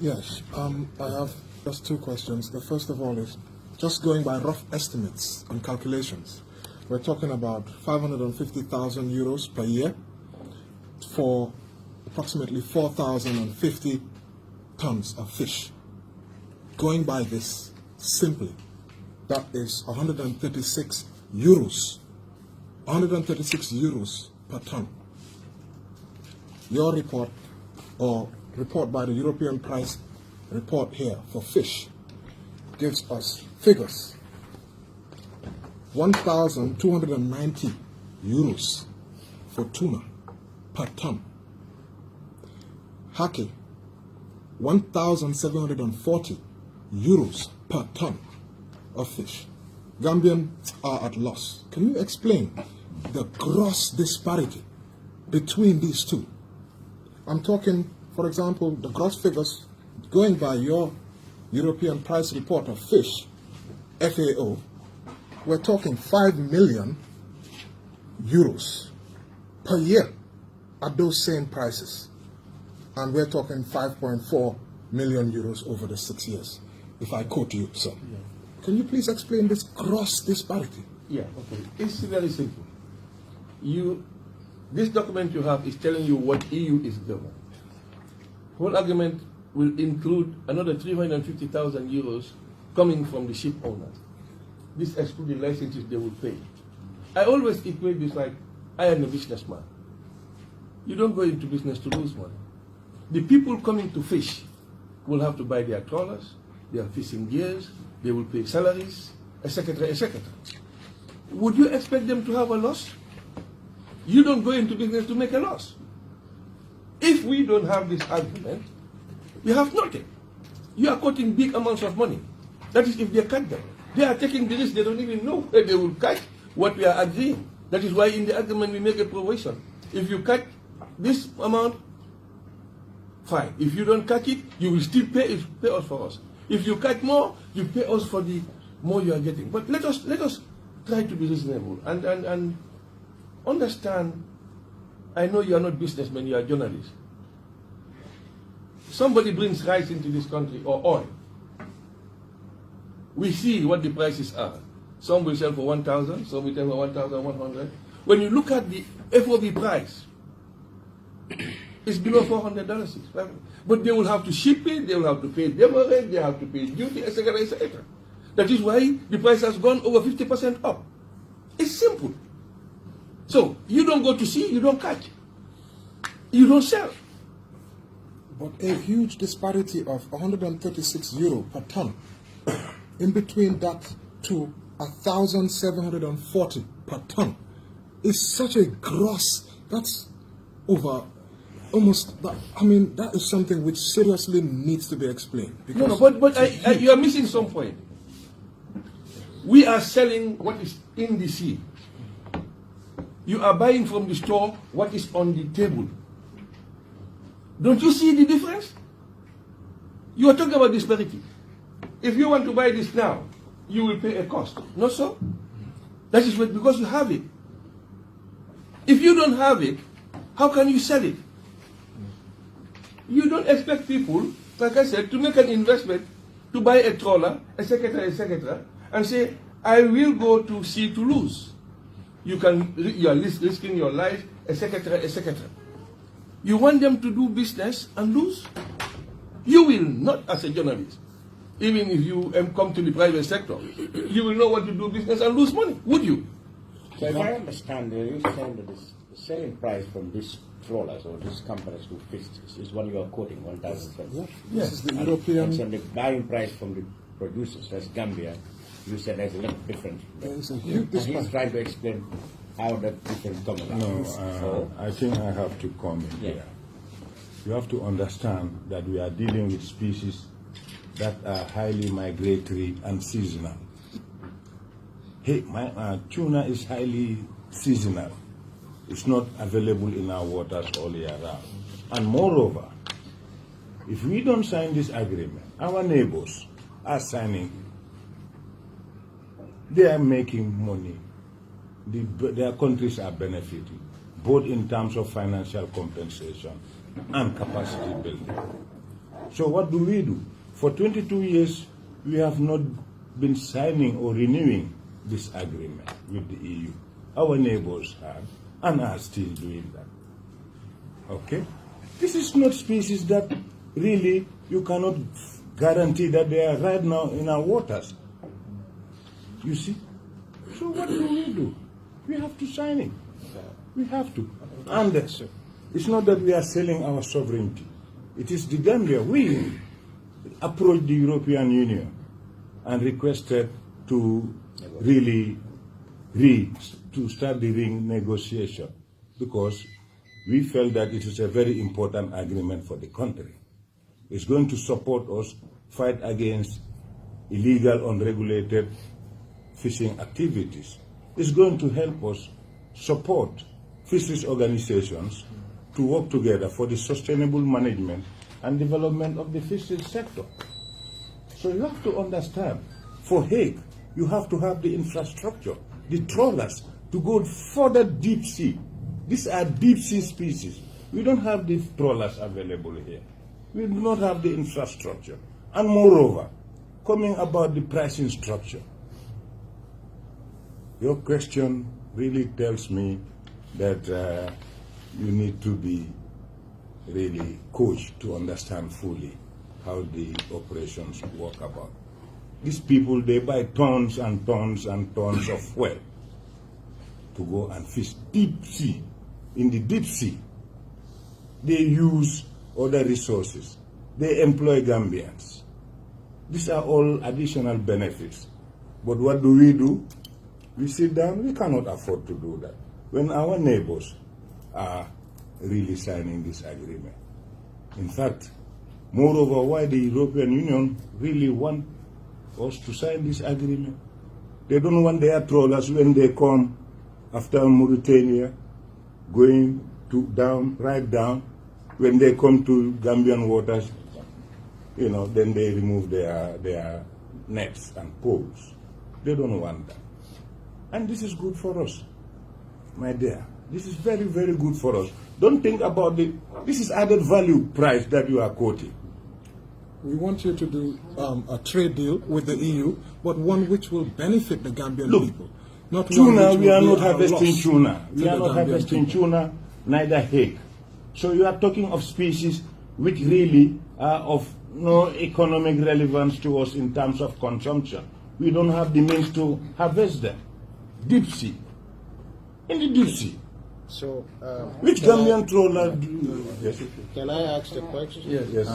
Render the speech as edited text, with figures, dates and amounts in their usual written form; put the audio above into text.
Yes, I have just two questions. The first of all is just going by rough estimates and calculations. We're talking about 550,000 euros per year for approximately 4,050 tons of fish. Going by this simply, that is 136 euros. 136 euros per ton. Your report, or report by the European price report here for fish, gives us figures. 1,290 euros for tuna per ton. Hake, 1,740 euros per ton of fish. Gambians are at loss. Can you explain the gross disparity between these two? I'm talking, for example, the gross figures going by your European price report of fish, FAO, we're talking 5 million euros per year at those same prices. And we're talking 5.4 million euros over the 6 years, if I quote you, sir. Yeah. Can you please explain this gross disparity? Yeah, okay. It's very simple. This document you have is telling you what EU is doing. Whole argument will include another 350,000 euros coming from the ship owners. This excludes the licenses they will pay. I always equate this like, I am a businessman. You don't go into business to lose money. The people coming to fish will have to buy their trawlers, their fishing gears, they will pay salaries, etc., etc. Would you expect them to have a loss? You don't go into business to make a loss. If we don't have this argument, we have nothing. You are quoting big amounts of money. That is if they cut them. They are taking the risk, they don't even know where they will cut what we are agreeing. That is why in the agreement we make a provision. If you cut this amount, fine. If you don't cut it, you will still pay us for us. If you cut more, you pay us for the more you are getting. But let us try to be reasonable and understand. I know you are not businessmen, you are journalists. Somebody brings rice into this country or oil. We see what the prices are. Some will sell for 1,000, some will sell for 1,100. When you look at the FOB price, it's below $400. But they will have to ship it, they will have to pay demurrage, they have to pay duty, etc., etc. That is why the price has gone over 50% up. It's simple. So, you don't go to sea, you don't catch. You don't sell. But a huge disparity of 136 euro per ton in between that to 1,740 per ton is such a gross, that's over almost, that is something which seriously needs to be explained. No, but you are missing some point. We are selling what is in the sea. You are buying from the store what is on the table. Don't you see the difference? You are talking about disparity. If you want to buy this now, you will pay a cost. Not so? That is what, because you have it. If you don't have it, how can you sell it? You don't expect people, like I said, to make an investment, to buy a trawler, etc., and say, I will go to sea to lose. You are risking your life, etc., etc. You want them to do business and lose? You will not, as a journalist. Even if you come to the private sector, you will know what to do business and lose money, would you? So if I understand, you're saying that the selling price from these trawlers or these companies who fish is what you are quoting, 1,000. Yes. This is the European. And so the buying price from the producers, that's Gambia, you said there's a little difference. There's a huge and he's trying to explain how that difference comes about. No, I think I have to comment here. You have to understand that we are dealing with species that are highly migratory and seasonal. Hey, tuna is highly seasonal. It's not available in our waters all year round. And moreover, if we don't sign this agreement, our neighbors are signing. They are making money. Their countries are benefiting, both in terms of financial compensation and capacity building. So what do? For 22 years, we have not been signing or renewing this agreement with the EU. Our neighbors have and are still doing that. Okay? This is not species that really you cannot guarantee that they are right now in our waters. You see? So what do? We have to sign it. We have to. And it's not that we are selling our sovereignty. It is the Gambia. We approached the European Union and requested to really to start the negotiation because we felt that it is a very important agreement for the country. It's going to support us fight against illegal, unregulated fishing activities. It's going to help us support fisheries organizations to work together for the sustainable management and development of the fisheries sector. So you have to understand, for Hague, you have to have the infrastructure, the trawlers, to go further deep sea. These are deep sea species. We don't have the trawlers available here. We do not have the infrastructure. And moreover, coming about the pricing structure, your question really tells me that you need to be really coached to understand fully how the operations work about. These people, they buy tons and tons and tons of fuel to go and fish deep sea. In the deep sea, they use other resources. They employ Gambians. These are all additional benefits. But what do? We sit down, we cannot afford to do that. When our neighbors are really signing this agreement. In fact, moreover, why the European Union really want us to sign this agreement? They don't want their trawlers when they come after Mauritania, going right down, when they come to Gambian waters, then they remove their nets and poles. They don't want that. And this is good for us, my dear. This is very, very good for us. Don't think about this is added value price that you are quoting. We want you to do a trade deal with the EU, but one which will benefit the Gambian people. Not tuna, one we are will not be a harvesting loss tuna. We to are the not Gambian harvesting people. tuna, neither hake. So you are talking of species which really are of no economic relevance to us in terms of consumption. We don't have the means to harvest them. Deep sea. In the deep sea. So, Which Gambian trawler do you? Yes. can I ask a question? Yes. Yes.